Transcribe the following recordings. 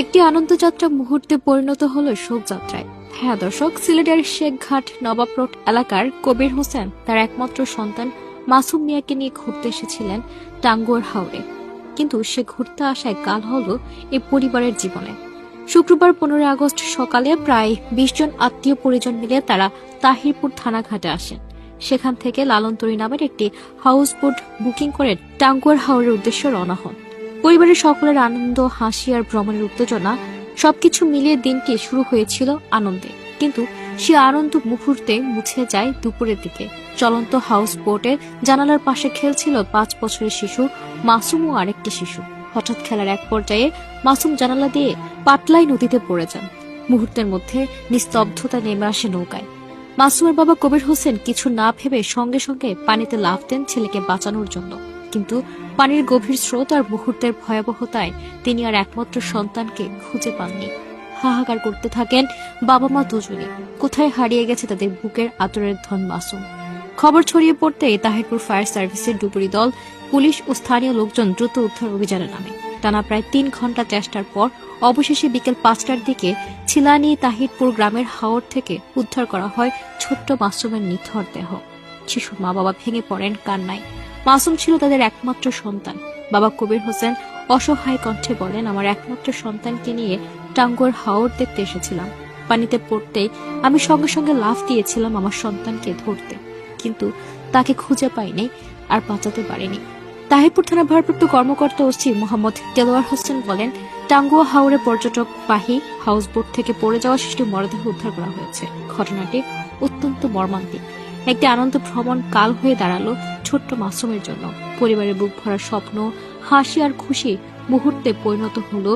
একটি আনন্দযাত্রা মুহূর্তে পরিণত হলো শোকযাত্রায়। হ্যাঁ দর্শক, সিলেটের শেখঘাট নবাব রোড এলাকার কবির হোসেন তার একমাত্র সন্তান মাসুম মিয়াকে নিয়ে ঘুরতে এসেছিলেন টাঙ্গুয়ার হাওরে। কিন্তু সে ঘুরতে আসায় কাল হলো এই পরিবারের জীবনে। শুক্রবার 15 আগস্ট সকালে প্রায় 20 জন আত্মীয় পরিজন মিলে তারা তাহিরপুর থানাঘাটে আসেন। সেখান থেকে লালনতরী নামের একটি হাউস বোট বুকিং করে টাঙ্গুয়ার হাওরের উদ্দেশ্যে রওনা হন। পরিবারের সকলের আনন্দ, হাসি আর ভ্রমণের উত্তেজনা সবকিছু মিলিয়ে দিনটি শুরু হয়েছিল আনন্দে। কিন্তু সে আনন্দ মুহূর্তে মুছে যায় দুপুরের দিকে। চলন্ত হাউস বোটের জানালার পাশে খেলছিল 5 বছরের শিশু মাসুম ও আরেকটি শিশু। হঠাৎ খেলার এক পর্যায়ে মাসুম জানালা দিয়ে পাতলাই নদীতে পড়ে যান। মুহূর্তের মধ্যে নিস্তব্ধতা নেমে আসে নৌকায়। মাসুমের বাবা কবির হোসেন কিছু না ভেবে সঙ্গে সঙ্গে পানিতে লাফ দেন ছেলেকে বাঁচানোর জন্য। কিন্তু পানির গভীর স্রোত আর মুহূর্তের ভয়াবহতায় তিনি আর একমাত্র সন্তানকে খুঁজে পাননি। হাহাকার করতে থাকেন বাবা মা দুজনে। কোথায় হারিয়ে গেছে তাদের বুকের আদরের ধন মাসুম। খবর ছড়িয়ে পড়তেই তাহিরপুর ফায়ার সার্ভিসের ডুবুরি দল, পুলিশ ও স্থানীয় লোকজন দ্রুত উদ্ধার অভিযানে নামে। টানা প্রায় 3 ঘন্টা চেষ্টার পর অবশেষে বিকেল 5টার দিকে ছিলানি তাহিরপুর গ্রামের হাওর থেকে উদ্ধার করা হয় ছোট্ট মাসুমের নিথর দেহ। শিশুর মা বাবা ভেঙে পড়েন কান্নায়। মাসুম ছিল তাদের একমাত্র সন্তান। বাবা কবির হোসেন অসহায় কণ্ঠে বলেন, আমার একমাত্র সন্তানকে নিয়ে টাঙ্গুয়ার হাওর দেখতে এসেছিলাম। পানিতে পড়তেই আমি সঙ্গে সঙ্গে লাফ দিয়েছিলাম আমার সন্তানকে ধরতে, কিন্তু তাকে খুঁজে পাইনি আর বাঁচাতে পারিনি। তাহিরপুর থানা ভারপ্রাপ্ত কর্মকর্তা ওসি মোহাম্মদ দেলোয়ার হোসেন বলেন, টাঙ্গুয়া হাওরে পর্যটকবাহী হাউসবোট থেকে পড়ে যাওয়া শিশুটির মরদেহ উদ্ধার করা হয়েছে। ঘটনাটি অত্যন্ত মর্মান্তিক। একটি আনন্দ ভ্রমণ কাল হয়ে দাঁড়ালো ছোট্ট মাসুমের জন্য। পরিবারের বুক ভরা স্বপ্ন, হাসি আর খুশি মুহূর্তে পরিণত হলো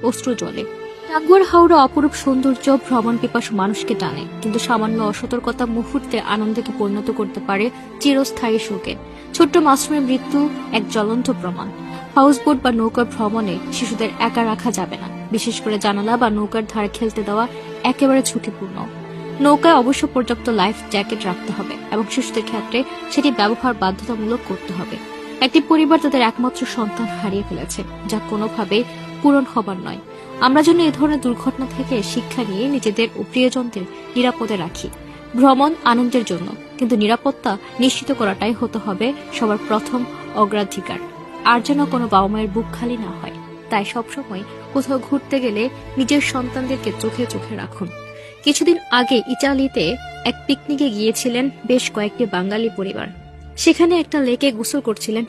অশ্রু জলে। টাঙ্গুয়ার হাওড়া অপরূপ সৌন্দর্য ভ্রমণ পিপাসু মানুষকে টানে, কিন্তু সামান্য অসতর্কতা মুহূর্তে আনন্দকে পরিণত করতে পারে চিরস্থায়ী শোকে। ছোট্ট মাসুমের মৃত্যু এক জ্বলন্ত প্রমাণ। হাউসবোট বা নৌকার ভ্রমণে শিশুদের একা রাখা যাবে না। বিশেষ করে জানালা বা নৌকার ধারে খেলতে দেওয়া একেবারে ঝুঁকিপূর্ণ। নৌকায় অবশ্য পর্যাপ্ত লাইফ জ্যাকেট রাখতে হবে এবং শিশুদের ক্ষেত্রে সেটি ব্যবহার বাধ্যতামূলক করতে হবে। একটি পরিবার তাদের একমাত্র সন্তান হারিয়ে ফেলেছে, যা কোনোভাবেই পূরণ হবার নয়। আমরা যেন এ ধরনের দুর্ঘটনা থেকে শিক্ষা নিয়ে নিজেদের ও প্রিয়জনদের নিরাপদে রাখি। ভ্রমণ আনন্দের জন্য, কিন্তু নিরাপত্তা নিশ্চিত করাটাই হতে হবে সবার প্রথম অগ্রাধিকার। আর যেন কোনো বাবা মায়ের বুক খালি না হয়। তাই সবসময় কোথাও ঘুরতে গেলে নিজের সন্তানদেরকে চোখে চোখে রাখুন। কিছুদিন আগে ইটালিতে এক পিকনিকে গিয়েছিলেন বেশ কয়েকটি বাঙালি পরিবার। সেখানে একটা লেকে গোসল করছিলেন